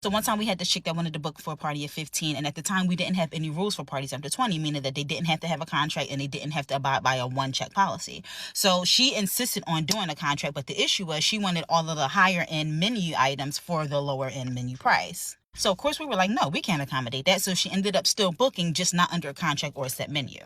So one time we had this chick that wanted to book for a party at 15, and at the time we didn't have any rules for parties after 20, meaning that they didn't have to have a contract and they didn't have to abide by a one-check policy. So she insisted on doing a contract, but the issue was she wanted all of the higher end menu items for the lower end menu price. So of course we were like, no, we can't accommodate that. So she ended up still booking, just not under a contract or a set menu.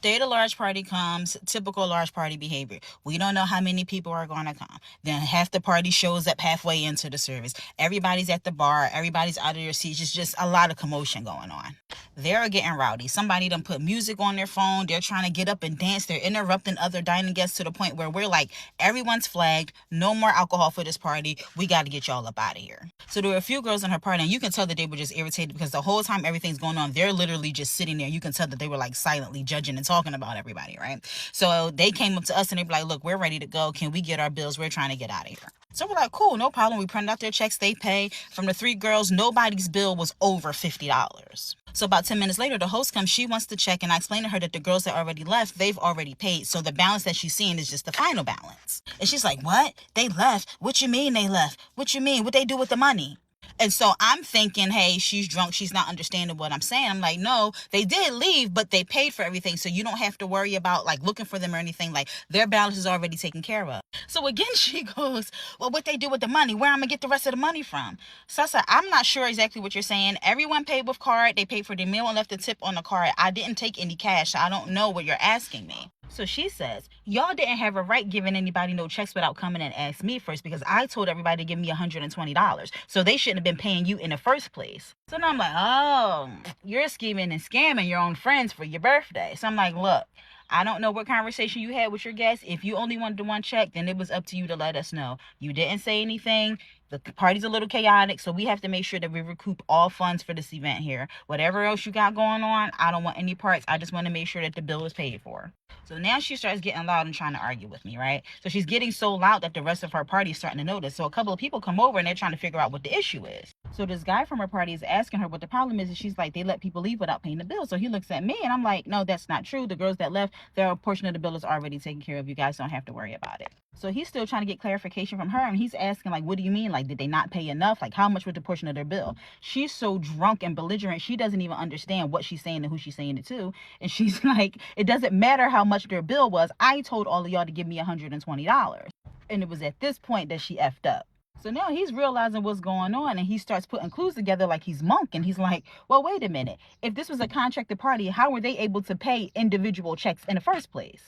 Day of the large party comes, typical large party behavior. We don't know how many people are going to come. Then half the party shows up halfway into the service. Everybody's at the bar. Everybody's out of their seats. It's just a lot of commotion going on. They're getting rowdy. Somebody done put music on their phone. They're trying to get up and dance. They're interrupting other dining guests to the point where we're like, everyone's flagged. No more alcohol for this party. We got to get y'all up out of here. So there were a few girls in her party, and you can tell that they were just irritated because the whole time everything's going on, they're literally just sitting there. You can tell that they were like silently judging and talking about everybody, right? So they came up to us and they were like, look, we're ready to go. Can we get our bills? We're trying to get out of here. So we're like, cool, no problem. We printed out their checks, they pay. From the 3 girls, nobody's bill was over $50. So about 10 minutes later, the host comes, she wants to check, and I explained to her that the girls that already left, they've already paid. So the balance that she's seeing is just the final balance. And she's like, what? They left? What you mean they left? What you mean? What they do with the money? And so I'm thinking, hey, she's drunk. She's not understanding what I'm saying. I'm like, no, they did leave, but they paid for everything. So you don't have to worry about like looking for them or anything. Like their balance is already taken care of. So again, she goes, well, what they do with the money, where I'm gonna get the rest of the money from? So I said, I'm not sure exactly what you're saying. Everyone paid with card. They paid for the meal and left the tip on the card. I didn't take any cash. So I don't know what you're asking me. So she says, y'all didn't have a right giving anybody no checks without coming and asking me first, because I told everybody to give me $120. So they shouldn't have been paying you in the first place. So now I'm like, oh, you're scheming and scamming your own friends for your birthday. So I'm like, look, I don't know what conversation you had with your guests. If you only wanted one check, then it was up to you to let us know. You didn't say anything. The party's a little chaotic, so we have to make sure that we recoup all funds for this event here. Whatever else you got going on, I don't want any parts. I just want to make sure that the bill is paid for. So now she starts getting loud and trying to argue with me, right? So she's getting so loud that the rest of her party is starting to notice. So a couple of people come over and they're trying to figure out what the issue is. So this guy from her party is asking her what the problem is, and she's like, they let people leave without paying the bill. So he looks at me and I'm like, no, that's not true. The girls that left, their portion of the bill is already taken care of. You guys don't have to worry about it. So he's still trying to get clarification from her, and he's asking, like, what do you mean? Like, did they not pay enough? Like, how much was the portion of their bill? She's so drunk and belligerent, she doesn't even understand what she's saying and who she's saying it to. And she's like, it doesn't matter how much their bill was. I told all of y'all to give me $120. And it was at this point that she effed up. So now he's realizing what's going on, and he starts putting clues together like he's Monk. And he's like, well, wait a minute. If this was a contracted party, how were they able to pay individual checks in the first place?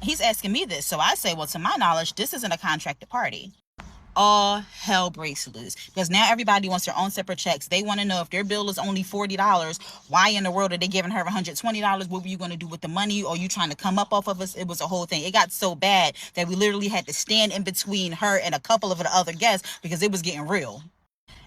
He's asking me this. So I say, well, to my knowledge, this isn't a contracted party. All hell breaks loose, because now everybody wants their own separate checks. They want to know if their bill is only $40, why in the world are they giving her $120? What were you going to do with the money? Or you trying to come up off of us? It was a whole thing. It got so bad that we literally had to stand in between her and a couple of the other guests because it was getting real.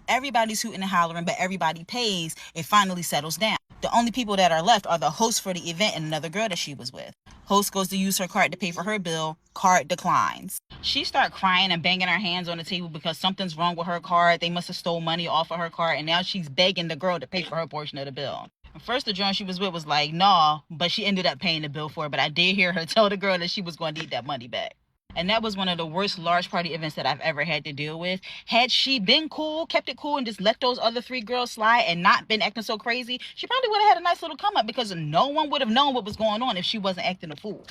Everybody's hooting and hollering, but everybody pays. It finally settles down. The only people that are left are the host for the event and another girl that she was with. Host goes to use her card to pay for her bill. Card declines. She starts crying and banging her hands on the table because something's wrong with her card. They must have stole money off of her card, and now she's begging the girl to pay for her portion of the bill. First, the joint she was with was like, nah, but she ended up paying the bill for it. But I did hear her tell the girl that she was going to need that money back. And that was one of the worst large party events that I've ever had to deal with. Had she been cool, kept it cool, and just let those other 3 girls slide and not been acting so crazy, she probably would have had a nice little come up, because no one would have known what was going on if she wasn't acting a fool.